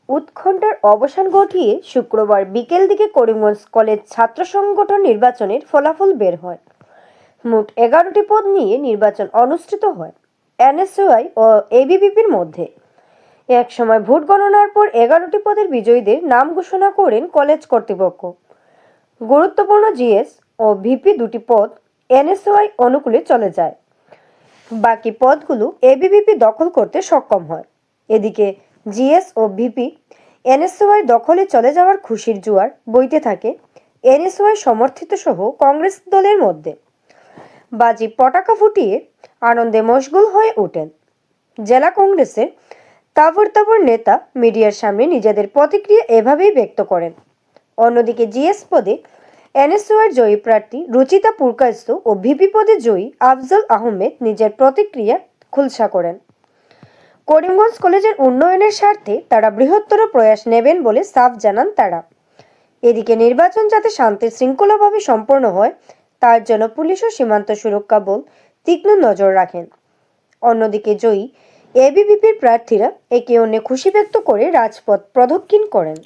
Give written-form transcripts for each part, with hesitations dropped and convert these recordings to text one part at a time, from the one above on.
উৎকণ্ঠার অবসান ঘটিয়ে শুক্রবার বিকেল দিকে করিমগঞ্জ কলেজ ছাত্র সংগঠন নির্বাচনের ফলাফল বের হয়। মোট 11টি পদ নিয়ে নির্বাচন অনুষ্ঠিত হয় এনএসইউআই ও এবিভিপির মধ্যে। এক সময় ভোট গণনার পর 11টি পদের বিজয়ীদের নাম ঘোষণা করেন কলেজ কর্তৃপক্ষ। গুরুত্বপূর্ণ জিএস ও ভিপি দুটি পদ এনএসইউআই অনুকূলে চলে যায়। বাকি পদগুলো এবিভিপি দখল করতে সক্ষম হয়। এদিকে জিএস ও ভিপি এনএসইউআই দখলে চলে যাওয়ার খুশির জোয়ার বইতে থাকে এনএসইউআই সমর্থিত সহ কংগ্রেস দলের মধ্যে। বাজি পটাকা ফুটিয়ে আনন্দে মশগুল হয়ে ওঠেন জেলা কংগ্রেসের তাবর নেতা। মিডিয়ার সামনে নিজেদের প্রতিক্রিয়া এভাবেই ব্যক্ত করেন। অন্যদিকে জিএস পদে এনএসইউআই জয়ী প্রার্থী রুচিতা পুরকায়স্থ ও ভিপি পদে জয়ী আফজল আহমেদ নিজের প্রতিক্রিয়া খুলসা করেন। করিমগঞ্জ কলেজের উন্নয়নের স্বার্থে তারা বৃহত্তর প্রয়াস নেবেন বলে সাফ জানান তারা। এদিকে নির্বাচন যাতে শান্তি শৃঙ্খলাভাবে সম্পন্ন হয় তার জন্য পুলিশ ও সীমান্ত সুরক্ষা বল তীক্ষ্ণ নজর রাখেন। অন্যদিকে জয়ী এবিভিপির প্রার্থীরা একে অন্যে খুশি ব্যক্ত করে রাজপথ প্রদক্ষিণ করেন।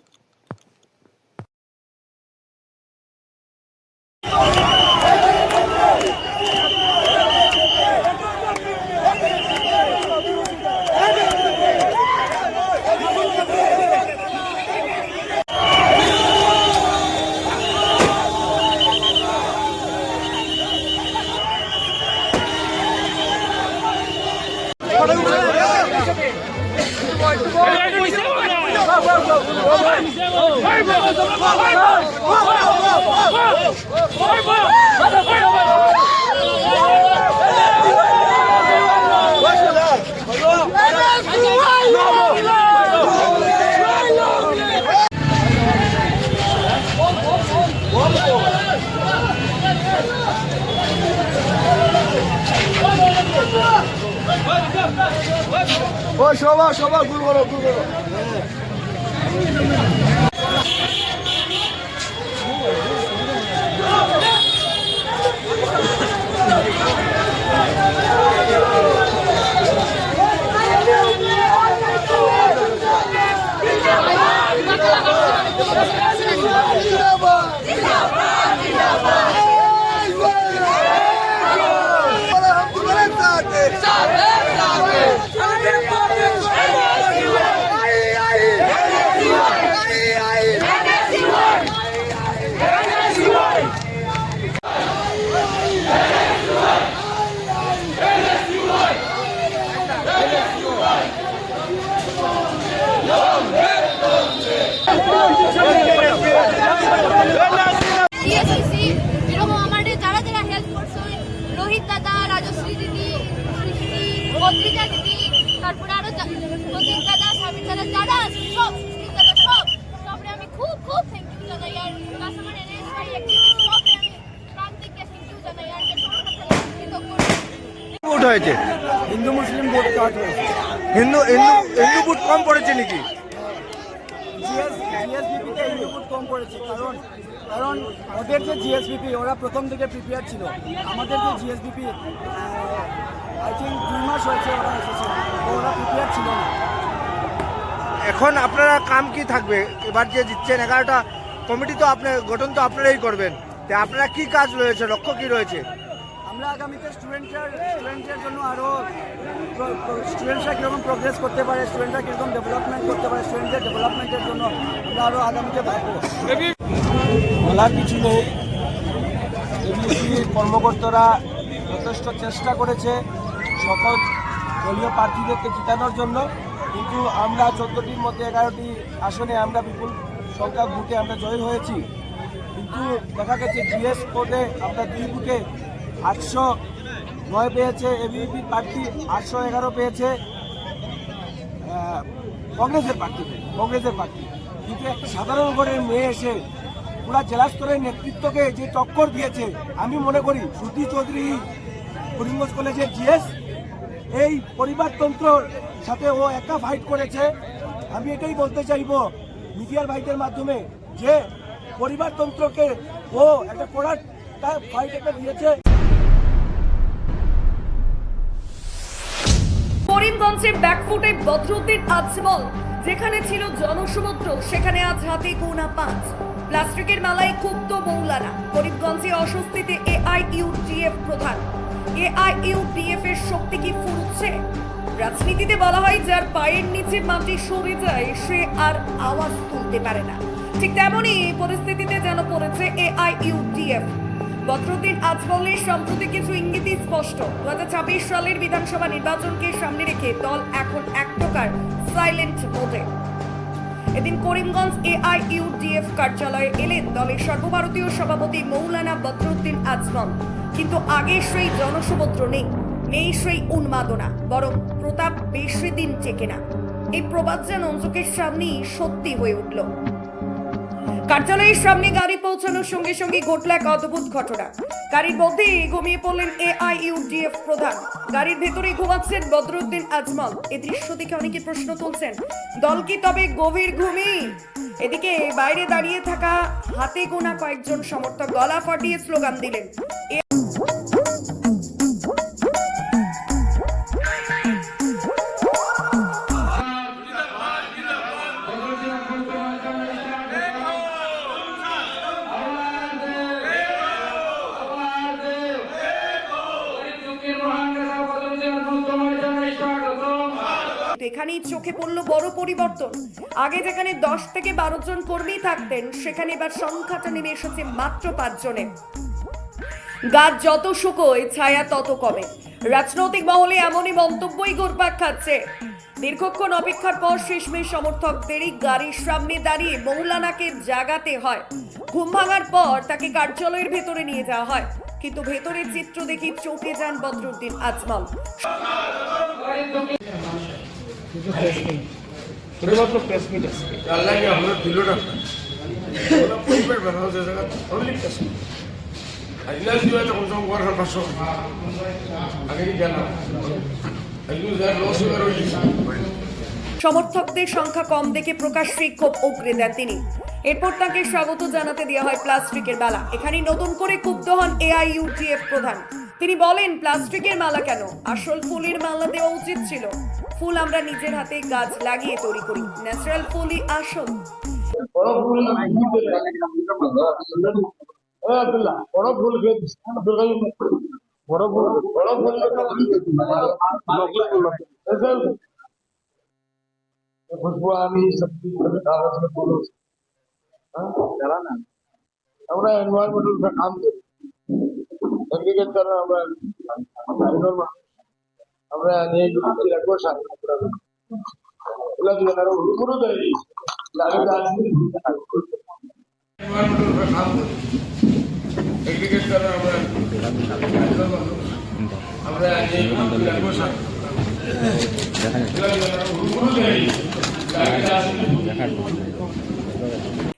শোভা গুল করো রোহিত দাদা, রাজশ্রী দিদি, পত্রিকা দিদি, তারপরে আরো প্রতীক দাদা, সাবির দাদা, যারা সব দাদা সবরে আমি খুব থ্যাংক ইউ জানাই। আর কাস্টমার এনএসআই অ্যাক্টিভিস্ট সবরে আমি প্রাণ থেকে থ্যাংক ইউ জানাই। আর ভোট হয়েছে হিন্দু মুসলিম ভোট কাট হয়েছে। হিন্দু ভোট কম পড়েছে নাকি? জিএসভিপিতে হিন্দু ভোট কম পড়েছে, কারণ ওদের যে জিএসভিপি ওরা প্রথম থেকে প্রিপেয়ার ছিল। আমাদের যে জিএসভিপি আই থিঙ্ক 2 মাস হয়েছে ওরা এসেছে, তো ওরা প্রিপেয়ার ছিল না। এখন আপনারা কাম কি থাকবে? এবার যে জিতছেন 11টা কমিটি তো আপনার গঠন তো আপনারাই করবেন, তো আপনারা কি কাজ রয়েছে, লক্ষ্য কি রয়েছে? আমরা আগামীতে স্টুডেন্টের জন্য আরও স্টুডেন্টরা কীরকম প্রোগ্রেস করতে পারে, স্টুডেন্টরা কীরকম ডেভেলপমেন্ট করতে পারে, স্টুডেন্টদের ডেভেলপমেন্টের জন্য আমরা আরও আগামীতে ভাববো। বলার কিছু নেই। এবিভিপির কর্মকর্তারা যথেষ্ট চেষ্টা করেছে সকল দলীয় প্রার্থীদেরকে জিতানোর জন্য, কিন্তু আমরা 14টির মধ্যে 11টি আসনে আমরা বিপুল সংখ্যক ভোটে আমরা জয় হয়েছি। কিন্তু দেখা গেছে জিএস পদে আমরা 2 ভোটে 809 পেয়েছে, এবিভিপির প্রার্থী 811 পেয়েছে কংগ্রেসের প্রার্থী। কিন্তু একটা সাধারণ ঘরের মেয়ে এসে পুরা জেলা স্তরের নেতৃত্বকে যে টক্কর দিয়েছে, আমি মনে করি শ্রুতি চৌধুরী করিমগঞ্জ কলেজের জিএস এই পরিবারতন্ত্রর সাথে ও একা ফাইট করেছে। আমি এটাই বলতে চাইব মিডিয়ার ভাইদের মাধ্যমে যে পরিবারতন্ত্রকে ও একটা কড়া ফাইট একটা দিয়েছে। করিমগঞ্জে ব্যাকফুটে বদরুদ্দিন আজমল যেখানে ছিল জনসমুদ্র সেখানে আজ হাতে গোনা 5। প্লাস্টিকের মালায় ক্ষুব্ধ মৌলানা। করিমগঞ্জে অস্বস্তিতে এআইইউডিএফ প্রধান। এআইইউডিএফ এর শক্তি কি ফুরুচ্ছে? রাজনীতিতে বলা হয় যার পায়ের নিচে মাটি সরে যায় সে আর আওয়াজ তুলতে পারে না। ঠিক তেমনই পরিস্থিতিতে যেন পড়েছে এআইইউডিএফ। বদরুদ্দিন আজমলের সম্প্রতি কিছু ইঙ্গিতই স্পষ্ট। 2026 সালের বিধানসভা নির্বাচনকে সামনে রেখে দল এখন এক প্রকার সাইলেন্ট মোডে। এদিন করিমগঞ্জ এআইইউডিএফ কার্যালয়ে এলেন দলের সর্বভারতীয় সভাপতি মৌলানা বদরুদ্দিন আজমল। কিন্তু আগে সেই জনসমুদ্র নেই, নেই সেই উন্মাদনা, বরং প্রতাপ বেশি দিন টেকে না। এই প্রবাদ যেন চোখের সামনেই সত্যি হয়ে উঠল। কার্যালয়ের সামনে গাড়ি পৌঁছানোর সঙ্গে সঙ্গে ঘটল এক অদ্ভুত ঘটনা। গাড়ির মধ্যে ঘুমিয়ে পড়লেন এআইইউডিএফ প্রধান। গাড়ির ভেতরে ঘুমাচ্ছেন বদরুদ্দিন আজমল। এই দৃশ্য দেখে অনেকে প্রশ্ন তুলছেন, দল কি তবে গভীর ঘুমে? এদিকে বাইরে দাঁড়িয়ে থাকা হাতে গোনা কয়েকজন সমর্থক গলা ফাটিয়ে স্লোগান দিলেন, এখানেই চোখে পড়ল বড় পরিবর্তন। আগে যেখানে 10 থেকে 12 জন কর্মী থাকতেন সেখানে এবার সংখ্যাটা নেমে এসেছে মাত্র 5 জনে। গাছ যত শুকোয় ছায়া তত কমে। রাজনৈতিক মহলে এমনই মন্তব্যই ঘুরপাক খাচ্ছে। দীর্ঘক্ষণ অপেক্ষার পর শেষমেশ সমর্থকদেরই গাড়ির সামনে দাঁড়িয়ে মৌলানাকে জাগাতে হয়। ঘুম ভাঙার পর তাকে কার্যালয়ের ভেতরে নিয়ে যাওয়া হয়, কিন্তু ভেতরের চিত্র দেখে চমকে যান বদরুদ্দিন আজমল। সমর্থকদের সংখ্যা কম দেখে প্রকাশ্যে ক্ষোভ উগরে দেন তিনি। এরপর তাকে স্বাগত জানাতে দেওয়া হয় প্লাস্টিকের মালা। এখানে নতুন করে ক্ষুব্ধ হন এআইইউডিএফ প্রধান। তিনি বলেন, প্লাস্টিকের মালা কেন? আসল ফুলের মালা দেওয়া উচিত ছিল। ফুল আমরা নিজের হাতে গাছ লাগিয়ে তৈরি করি, ন্যাচারাল ফুলই আসল। আমরা এনভায়রনমেন্টাল কাম করি, এগ্রিকালচার আমরা নিয়ে রাখবো পুরো তৈরি এগ্রিকালচার আমরা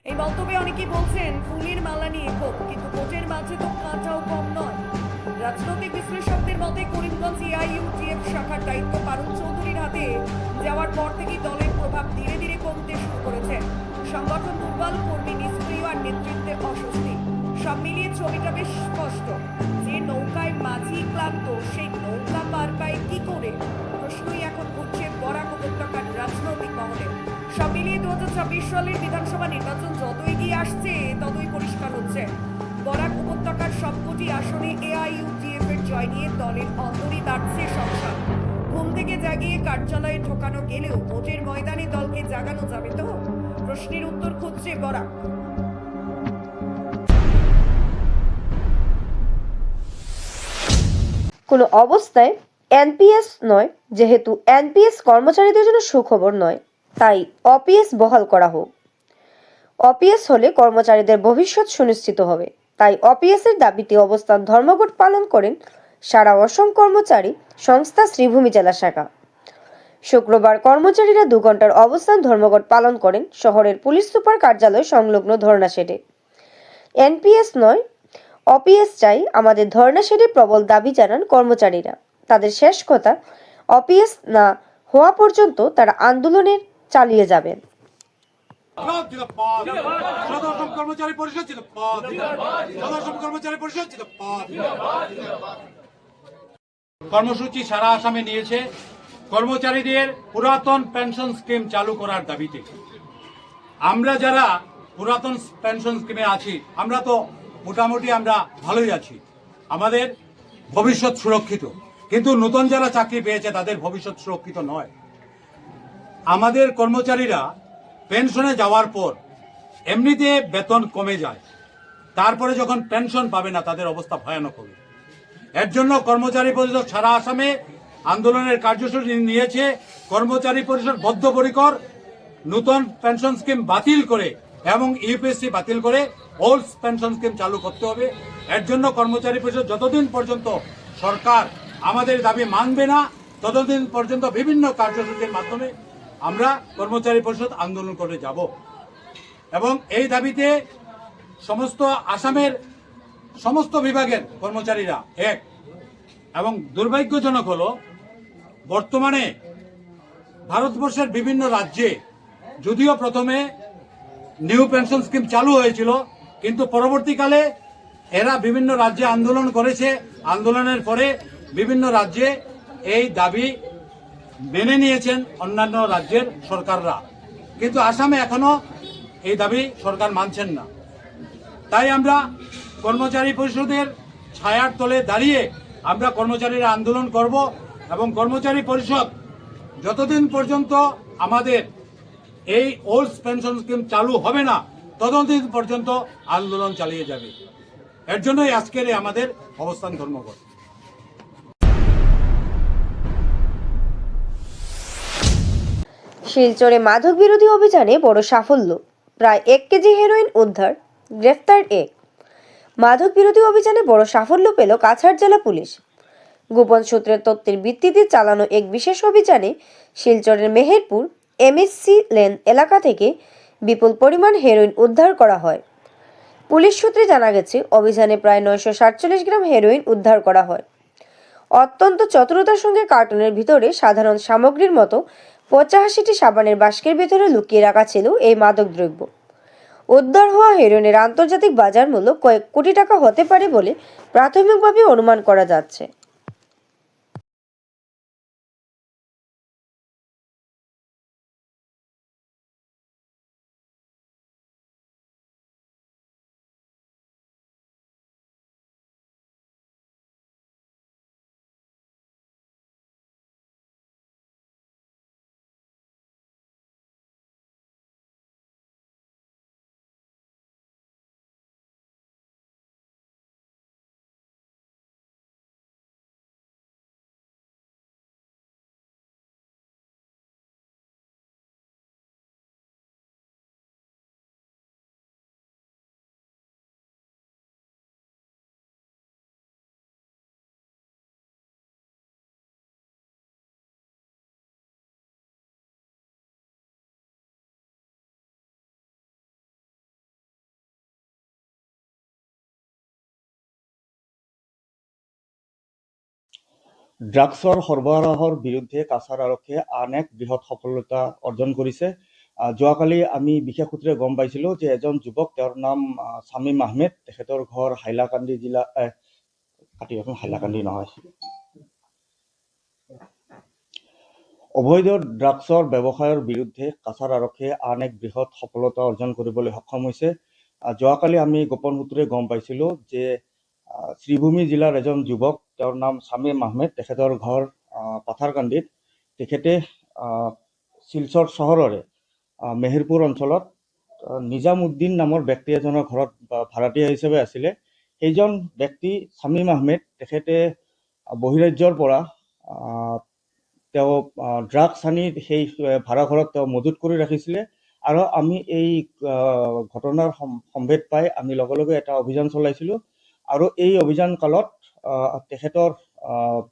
এই মন্তব্যে অনেকেই বলছেন ফুলের মালা নিয়ে ক্ষোভ, কিন্তু ভোটের মাঝে তো কাঁটাও কম নয়। রাজনৈতিক বিশ্লেষকদের মতে করিমগঞ্জ এআইইউডিএফ শাখার দায়িত্ব পারুল চৌধুরীর হাতে যাওয়ার পর থেকেই দলের প্রভাব ধীরে ধীরে কমতে শুরু করেছে। সংগঠন দুর্বল, কর্মী নিষ্ক্রিয় আর নেতৃত্বে অস্বস্তি। সব মিলিয়ে ছবিটা বেশ স্পষ্ট। যে নৌকায় মাঝি ক্লান্ত সেই নৌকা পার পায় কি করে? প্রশ্নই এখন উঠছে বরাক উপত্যকার রাজনৈতিক মহলে। সব মিলিয়ে 2026 সালের বিধানসভা নির্বাচন যত এগিয়ে আসছে ততই পরিষ্কার হচ্ছে বরাক উপত্যকার সবকটি আসনে এআইইউডিএফ এর জয় নিয়ে দলের অন্তরই বাড়ছে সংসার। ঘুম থেকে জাগিয়ে কার্যালয়ে ঢোকানো গেলেও ভোটের ময়দানে দলকে জাগানো যাবে তো? প্রশ্নের উত্তর খুঁজছে বরাক। কোনো অবস্থায় এনপিএস নয়, যেহেতু এনপিএস কর্মচারীদের জন্য সুখবর নয়, তাই অপিএস বহাল করা হোক। অপিএস হলে কর্মচারীদের ভবিষ্যৎ সুনিশ্চিত হবে, তাই অপিএস এর দাবিতে অবস্থান ধর্মঘট পালন করেন সারা অসম কর্মচারী সংস্থা শ্রীভূমি জেলা শাখা। শুক্রবার কর্মচারীরা 2 ঘন্টার অবস্থান ধর্মঘট পালন করেন শহরের পুলিশ সুপার কার্যালয় সংলগ্ন ধর্ণা শেডে। এনপিএস নয়, অপিএস চাই, আমাদের ধর্ণা শেডে প্রবল দাবি জানান কর্মচারীরা। তাদের শেষ কথা, অপিএস না হওয়া পর্যন্ত তারা আন্দোলনের চালিয়ে যাবেন। কর্মসূচি সারা আসামে নিয়েছে। কর্মচারীদের পুরাতন পেনশন স্কিম চালু করার দাবিতে। আমরা যারা পুরাতন পেনশন স্কিমে আছি আমরা তো মোটামুটি আমরা ভালোই আছি, আমাদের ভবিষ্যৎ সুরক্ষিত, কিন্তু নতুন যারা চাকরি পেয়েছে তাদের ভবিষ্যৎ সুরক্ষিত নয়। আমাদের কর্মচারীরা পেনশনে যাওয়ার পর এমনিতে বেতন কমে যায়, তারপরে যখন পেনশন পাবে না তাদের অবস্থা ভয়ানক হবে। এর জন্য কর্মচারী পরিষদ সারা আসামে আন্দোলনের কার্যসূচি নিয়েছে। কর্মচারী পরিষদ বদ্ধপরিকর নতুন পেনশন স্কিম বাতিল করে এবং ইউপিএসসি বাতিল করে ওল্ড পেনশন স্কিম চালু করতে হবে। এর জন্য কর্মচারী পরিষদ যতদিন পর্যন্ত সরকার আমাদের দাবি মানবে না ততদিন পর্যন্ত বিভিন্ন কার্যসূচির মাধ্যমে আমরা কর্মচারী পরিষদ আন্দোলন করে যাব এবং এই দাবিতে সমস্ত আসামের সমস্ত বিভাগের কর্মচারীরা এক। এবং দুর্ভাগ্যজনক হলো বর্তমানে ভারতবর্ষের বিভিন্ন রাজ্যে যদিও প্রথমে নিউ পেনশন স্কিম চালু হয়েছিল, কিন্তু পরবর্তীকালে এরা বিভিন্ন রাজ্যে আন্দোলন করেছে। আন্দোলনের পরে বিভিন্ন রাজ্যে এই দাবি মেনে নিয়েছেন অন্যান্য রাজ্যের সরকাররা, কিন্তু আসামে এখনো এই দাবি সরকার মানছেন না। তাই আমরা কর্মচারী পরিষদের ছায়ার তলে দাঁড়িয়ে আমরা কর্মচারীরা আন্দোলন করব এবং কর্মচারী পরিষদ যতদিন পর্যন্ত আমাদের এই ওল্ড পেনশন স্কিম চালু হবে না ততদিন পর্যন্ত আন্দোলন চালিয়ে যাবে। এর জন্যই আজকের আমাদের অবস্থান ধর্মঘট। শিলচরে মাদক বিরোধী অভিযানে বড় সাফল্য, প্রায় 1 কেজি হেরোইন উদ্ধার, গ্রেফতার এক। মাদক বিরোধী অভিযানে বড় সাফল্য পেল কাছাড় জেলা পুলিশ। গোপন সূত্রের তথ্যের ভিত্তিতে চালানো এক বিশেষ অভিযানে শিলচরের মেহেরপুর এমএসসি লেন এলাকা থেকে বিপুল পরিমাণ হেরোইন উদ্ধার করা হয়। পুলিশ সূত্রে জানা গেছে, অভিযানে প্রায় 947 গ্রাম হেরোইন উদ্ধার করা হয়। অত্যন্ত চতুরতার সঙ্গে কার্টুনের ভিতরে সাধারণ সামগ্রীর মতো 85টি সাবানের বাস্কের ভিতরে লুকিয়ে রাখা ছিল এই মাদক দ্রব্য। উদ্ধার হওয়া হেরোইনের আন্তর্জাতিক বাজার মূল্য কয়েক কোটি টাকা হতে পারে বলে প্রাথমিকভাবে অনুমান করা যাচ্ছে। ড্ৰাগছৰ সৰবৰাহৰ বিৰুদ্ধে কাছাৰ আৰক্ষীয়ে আন এক বৃহৎ সফলতা অৰ্জন কৰিছে। যোৱাকালি আমি বিশেষ সূত্ৰে গম পাইছিলোঁ যে এজন যুৱক, তেওঁৰ নাম শামীম আহমেদ, তেখেতৰ ঘৰ হাইলাকান্দি জিলা, হাইলাকান্দি নহয়, অবৈধ ড্ৰাগছৰ ব্যৱসায়ৰ বিৰুদ্ধে কাছাৰ আৰক্ষীয়ে আন এক বৃহৎ সফলতা অৰ্জন কৰিবলৈ সক্ষম হৈছে। যোৱাকালি আমি গোপন সূত্ৰে গম পাইছিলোঁ যে শ্ৰীভূমি জিলাৰ এজন যুৱক, তেওঁৰ নাম শামীম আহমেদ, তেখেতৰ ঘৰ পাথাৰকান্দিত। তেখেতে শিলচৰ চহৰৰে মেহেৰপুৰ অঞ্চলত নিজামুদ্দিন নামৰ ব্যক্তি এজনৰ ঘৰত ভাড়াতীয়া হিচাপে আছিলে। সেইজন ব্যক্তি শামীম আহমেদ, তেখেতে বহিৰাজ্যৰ পৰা তেওঁ ড্ৰাগছ আনি সেই ভাড়াঘৰত তেওঁ মজুত কৰি ৰাখিছিলে। আৰু আমি এই ঘটনাৰ সম্ভেদ পাই আমি লগে লগে এটা অভিযান চলাইছিলোঁ। আৰু এই অভিযান কালত তেখেতৰ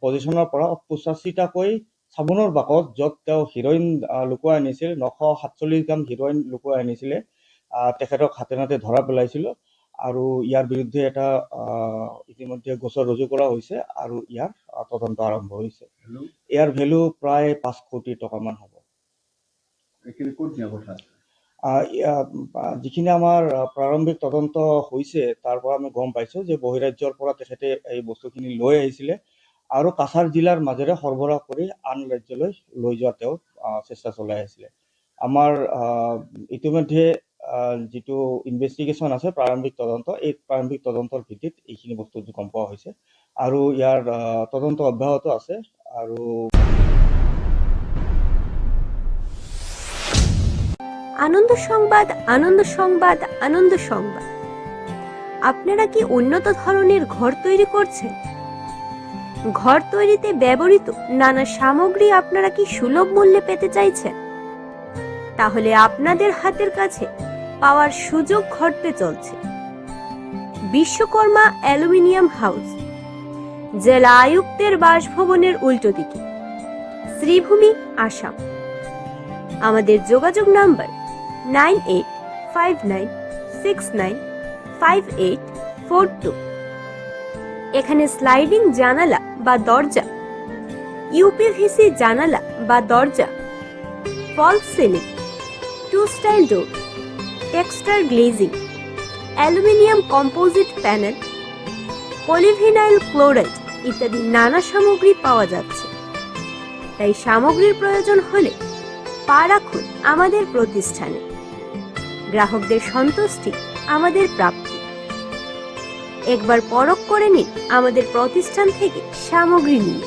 পজিশ্যনৰ পৰা 85টাকৈ চাবোনৰ বাকচ, য'ত তেওঁ হিৰইন লুকুৱাই আনিছিল, 947 গ্ৰাম হিৰইন লুকুৱাই আনিছিলে, তেখেতক হাতে নাতে ধৰা পেলাইছিলোঁ। আৰু ইয়াৰ বিৰুদ্ধে এটা ইতিমধ্যে গোচৰ ৰুজু কৰা হৈছে আৰু ইয়াৰ তদন্ত আৰম্ভ হৈছে। ইয়াৰ ভেলু প্ৰায় 5 কোটি টকামান হ'ব। যিখিনি আমাৰ প্ৰাৰম্ভিক তদন্ত হৈছে তাৰ পৰা আমি গম পাইছোঁ যে বহিৰাজ্যৰ পৰা তেখেতে এই বস্তুখিনি লৈ আহিছিলে আৰু কাছাৰ জিলাৰ মাজেৰে সৰবৰাহ কৰি আন ৰাজ্যলৈ লৈ যোৱা তেওঁ চেষ্টা চলাই আছিলে। আমাৰ ইতিমধ্যে যিটো ইনভেষ্টিগেশ্যন আছে প্ৰাৰম্ভিক তদন্ত, এই প্ৰাৰম্ভিক তদন্তৰ ভিত্তিত এইখিনি বস্তু গম পোৱা হৈছে আৰু ইয়াৰ তদন্ত অব্যাহত আছে। আৰু আনন্দ সংবাদ, আনন্দ সংবাদ, আনন্দ সংবাদ। আপনারা কি উন্নত ধরনের ঘর তৈরি করছেন? ঘর তৈরিতে ব্যবহৃত নানা সামগ্রী আপনারা কি সুলভ মূল্যে পেতে চাইছেন? তাহলে আপনাদের হাতের কাছে পাওয়ার সুযোগ ঘটতে চলছে। বিশ্বকর্মা অ্যালুমিনিয়াম হাউস, জেলা আয়ুক্তের বাসভবনের উল্টো দিকে, শ্রীভূমি, আসাম। আমাদের যোগাযোগ নাম্বার 9859695842। এখানে স্লাইডিং জানালা বা দরজা, ইউপিভিসি জানালা বা দরজা, false ceiling, 2 style door, texture glazing, aluminium composite panel, polyvinyl chloride ইত্যাদি নানা সামগ্রী পাওয়া যাচ্ছে। তাই সামগ্রীর প্রয়োজন হলে পা রাখুন আমাদের প্রতিষ্ঠানে। গ্রাহকদের সন্তুষ্টি আমাদের প্রাপ্তি। একবার পরখ করে নিন আমাদের প্রতিষ্ঠান থেকে সামগ্রী নিয়ে।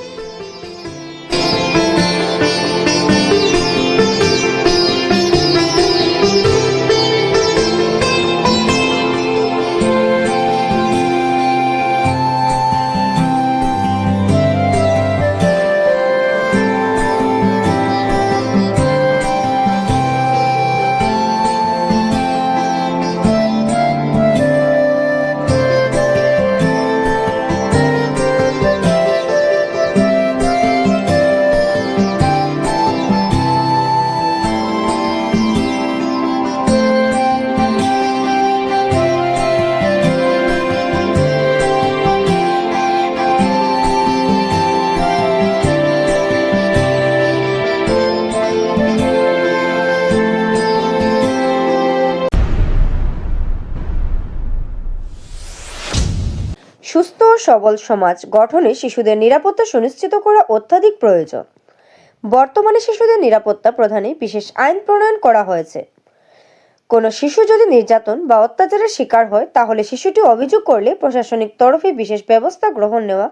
সুস্থ ও সবল সমাজ গঠনে শিশুদের নিরাপত্তা সুনিশ্চিত করা অত্যাধিক প্রয়োজন। বর্তমানে শিশুদের নিরাপত্তা প্রদানে বিশেষ আইন প্রণয়ন করা হয়েছে। কোনো শিশু যদি নির্যাতন বা অত্যাচারের শিকার হয় তাহলে শিশুটি অভিযোগ করলে প্রশাসনিক তরফে বিশেষ ব্যবস্থা গ্রহণ নেওয়া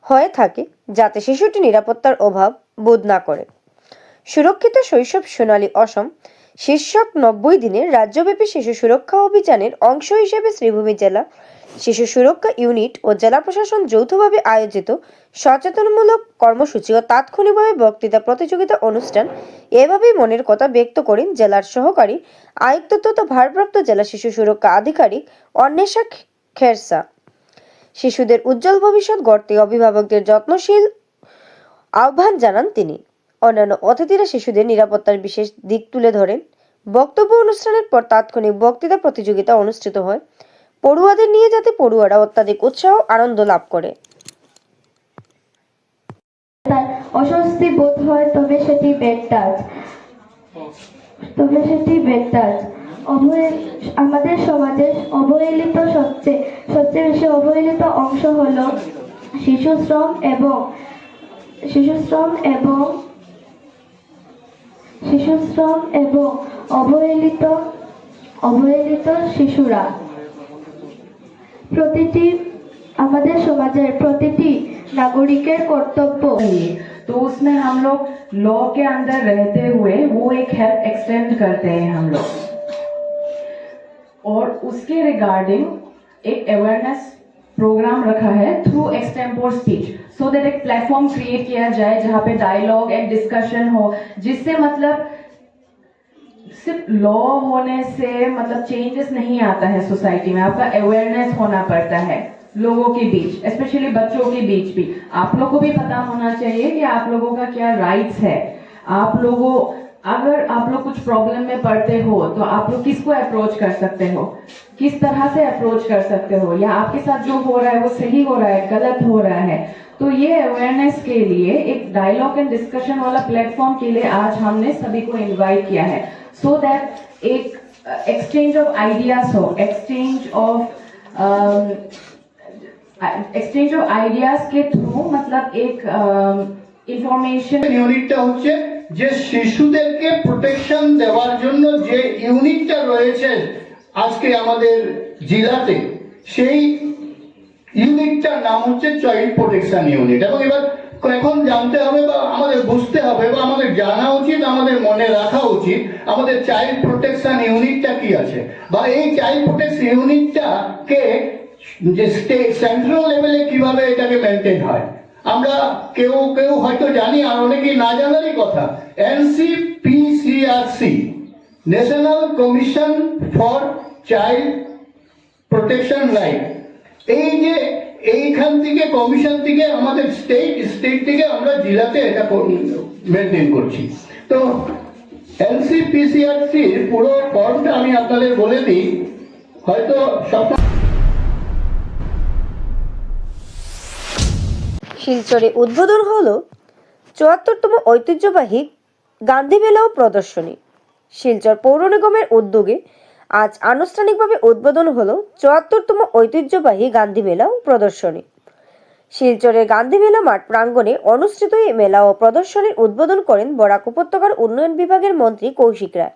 হয়ে থাকে যাতে শিশুটি নিরাপত্তার অভাব বোধ না করে। সুরক্ষিত শৈশব সোনালী অসম শীর্ষক 90 দিনের রাজ্যব্যাপী শিশু সুরক্ষা অভিযানের অংশ হিসেবে শ্রীভূমি জেলা শিশু সুরক্ষা ইউনিট ও জেলা প্রশাসন যৌথভাবে আয়োজিত সচেতনমূলক কর্মসূচি ও তাৎক্ষণিকভাবে বক্তৃতা প্রতিযোগিতা অনুষ্ঠান এভাবেই মনের কথা ব্যক্ত করেন জেলার সহকারী আয়ুক্ত তথা ভারপ্রাপ্ত জেলা শিশু সুরক্ষা আধিকারিক অন্বেষা খেরসা। শিশুদের উজ্জ্বল ভবিষ্যৎ গড়তে অভিভাবকদের যত্নশীল আহ্বান জানান তিনি। অন্যান্য অতিথিরা শিশুদের নিরাপত্তার বিশেষ দিক তুলে ধরেন। বক্তব্য অনুষ্ঠানের পর তাৎক্ষণিক বক্তৃতা প্রতিযোগিতা অনুষ্ঠিত হয় পড়ুয়াদের নিয়ে, যাতে পড়ুয়ারা অত্যাধিক উৎসাহ আনন্দ লাভ করে। অস্বস্তি বোধ হয় তবে সেটি বেড টাচ, আমাদের সমাজের অবহেলিত সবচেয়ে বেশি অবহেলিত অংশ হলো শিশু শ্রম এবং অবহেলিত শিশুরা। আমাদের সমাজের প্রতিটি नागरिकेर कर्तव्य। तो उसमें हम लोग लॉ के अंदर रहते हुए वो एक हेल्प एक्सटेंड करते हैं हम लोग, और उसके रिगार्डिंग एक अवेयरनेस प्रोग्राम रखा है through extempore speech, so that एक प्लेटफॉर्म क्रिएट किया जाए जहाँ पे डायलॉग एंड डिस्कशन हो, जिससे मतलब सिर्फ लॉ होने से मतलब चेंजेस नहीं आता है सोसाइटी में, आपका अवेयरनेस होना पड़ता है लोगों के बीच, स्पेशली बच्चों के बीच भी। आप लोगों को भी पता होना चाहिए कि आप लोगों का क्या राइट्स है। अगर आप लोग कुछ प्रॉब्लम में पड़ते हो तो आप लोग किसको अप्रोच कर सकते हो, किस तरह से अप्रोच कर सकते हो, या आपके साथ जो हो रहा है वो सही हो रहा है, गलत हो रहा है। तो ये अवेयरनेस के लिए एक डायलॉग एंड डिस्कशन वाला प्लेटफॉर्म के लिए आज हमने सभी को इन्वाइट किया है, सो दैट एक एक्सचेंज ऑफ आइडियाज हो, exchange of exchange of ideas के थ्रू मतलब एक इंफॉर्मेशन ইউনিটটা হচ্ছে যে শিশুদেরকে প্রোটেকশন দেওয়ার জন্য যে ইউনিটটা রয়েছে আজকে আমাদের জেলাতে, সেই ইউনিটটার নাম হচ্ছে চাইল্ড প্রোটেকশন ইউনিট। এবং এবার এখন জানতে হবে বা আমাদের বুঝতে হবে বা আমাদের জানা উচিত, আমাদের মনে রাখা উচিত আমাদের চাইল্ড প্রোটেকশন ইউনিটটা কি আছে, বা এই চাইল্ড প্রোটেকশন ইউনিটটাকে যে স্টেট সেন্ট্রাল লেভেলে কিভাবে এটাকে মেনটেন হয়। আমরা কেউ কেউ হয়তো জানি, আর অনেকেই না জানারই কথা। NCPCRC, national commission for child protection right, এই যে এইখান থেকে কমিশন থেকে আমাদের স্টেট থেকে আমরা জেলাতে এটা মেনটেন করছি। তো NCPCRCর পুরো ফর্মটা আমি আপনাদের বলে দিই, হয়তো সব। শিলচরে উদ্বোধন হলো ৭৪তম ঐতিহ্যবাহী গান্ধী মেলা ও প্রদর্শনী। শিলচর পৌর নিগমের উদ্যোগে আজ আনুষ্ঠানিকভাবে উদ্বোধন হলো ৭৪তম ঐতিহ্যবাহী গান্ধী মেলা ও প্রদর্শনী। শিলচরের গান্ধী মেলা মাঠ প্রাঙ্গণে অনুষ্ঠিত এই মেলা ও প্রদর্শনীর উদ্বোধন করেন বরাক উপত্যকার উন্নয়ন বিভাগের মন্ত্রী কৌশিক রায়।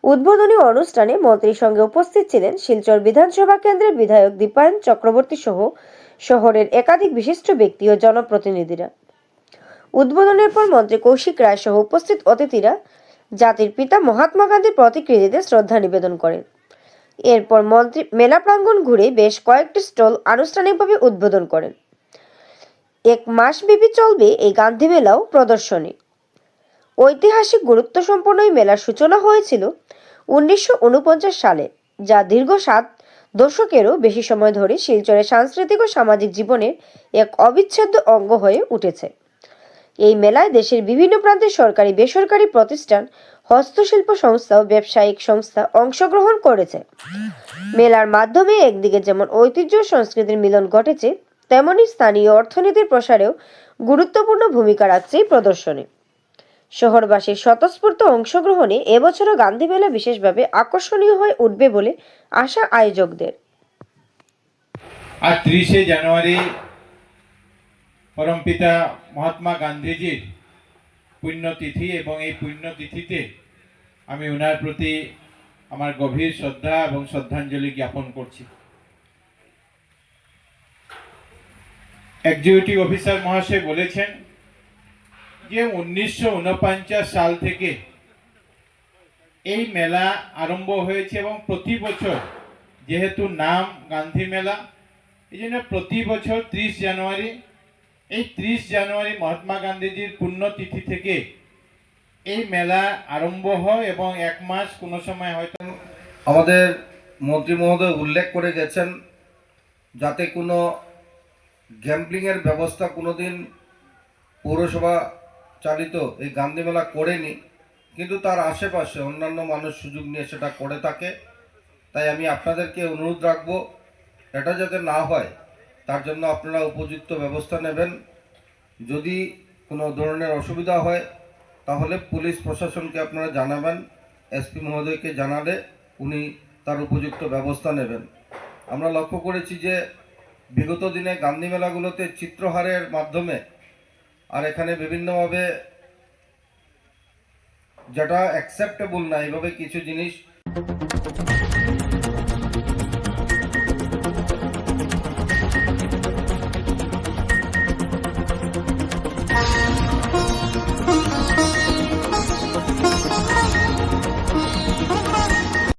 উদ্বোধনী অনুষ্ঠানে মন্ত্রীর সঙ্গে উপস্থিত ছিলেন শিলচর বিধানসভা কেন্দ্রের বিধায়ক দীপায়ন চক্রবর্তী সহ শহরের একাধিক বিশিষ্ট ব্যক্তি ও জনপ্রতিনিধিরা। উদ্বোধনের পর মন্ত্রী কৌশিক রায় সহ উপস্থিত অতিথিরা জাতির পিতা মহাত্মা গান্ধীর প্রতিকৃতিতে শ্রদ্ধা নিবেদন করেন। এরপর মন্ত্রী মেলা প্রাঙ্গণ ঘুরে বেশ কয়েকটি স্টল আনুষ্ঠানিকভাবে উদ্বোধন করেন। 1 মাস ব্যাপী চলবে এই গান্ধী মেলা ও প্রদর্শনী। ঐতিহাসিক গুরুত্ব সম্পন্ন এই মেলার সূচনা হয়েছিল 1949 সালে, যা দীর্ঘ 7 দশকেরও বেশি সময় ধরে শিলচরের সাংস্কৃতিক ও সামাজিক জীবনের এক অবিচ্ছেদ্য অঙ্গ হয়ে উঠেছে। এই মেলায় দেশের বিভিন্ন প্রান্তের সরকারি বেসরকারি প্রতিষ্ঠান, হস্তশিল্প সংস্থা ও ব্যবসায়িক সংস্থা অংশগ্রহণ করেছে। মেলার মাধ্যমে একদিকে যেমন ঐতিহ্য ও সংস্কৃতির মিলন ঘটেছে, তেমনি স্থানীয় অর্থনীতির প্রসারেও গুরুত্বপূর্ণ ভূমিকা রাখছে এই প্রদর্শনী। শহরবাসীর স্বতঃস্ফূর্ত অংশগ্রহণে এবছরও গান্ধী মেলা বিশেষভাবে আকর্ষণীয় হয়ে উঠবে বলে আশা আয়োজকদের। আজ 30শে জানুয়ারি পরমপিতা মহাত্মা গান্ধীজির পুণ্যতিথি, এবং এই পুণ্যতিথিতে আমি ওনার প্রতি আমার গভীর শ্রদ্ধা এবং শ্রদ্ধাঞ্জলি জ্ঞাপন করছি। এক্সিকিউটিভ অফিসার মহাশয় বলেছেন যে 1949 সাল থেকে এই মেলা আরম্ভ হয়েছে, এবং প্রতি বছর যেহেতু নাম গান্ধী মেলা, এই জন্য প্রতি বছর 30 জানুয়ারি, এই 30 জানুয়ারি মহাত্মা গান্ধীজির পুণ্যতিথি থেকে এই মেলা আরম্ভ হয়, এবং 1 মাস কোনো সময় হয়তো। আমাদের মন্ত্রী মহোদয় উল্লেখ করে গেছেন যাতে কোনো গ্যাম্বলিংয়ের ব্যবস্থা কোনোদিন পৌরসভা চালিত এই গান্ধী মেলা করেনি, কিন্তু তার আশেপাশে অন্যান্য মানুষ সুযোগ নিয়ে সেটা করে থাকে। তাই আমি আপনাদেরকে অনুরোধ রাখবো এটা যাতে না হয় তার জন্য আপনারা উপযুক্ত ব্যবস্থা নেবেন। যদি কোনো ধরনের অসুবিধা হয় তাহলে পুলিশ প্রশাসনকে আপনারা জানাবেন, এসপি মহোদয়কে জানালে উনি তার উপযুক্ত ব্যবস্থা নেবেন। আমরা লক্ষ্য করেছি যে বিগত দিনে গান্ধী মেলাগুলোতে চিত্রহারের মাধ্যমে আর এখানে বিভিন্নভাবে যেটা অ্যাকসেপ্টেবল না, এইভাবে কিছু জিনিস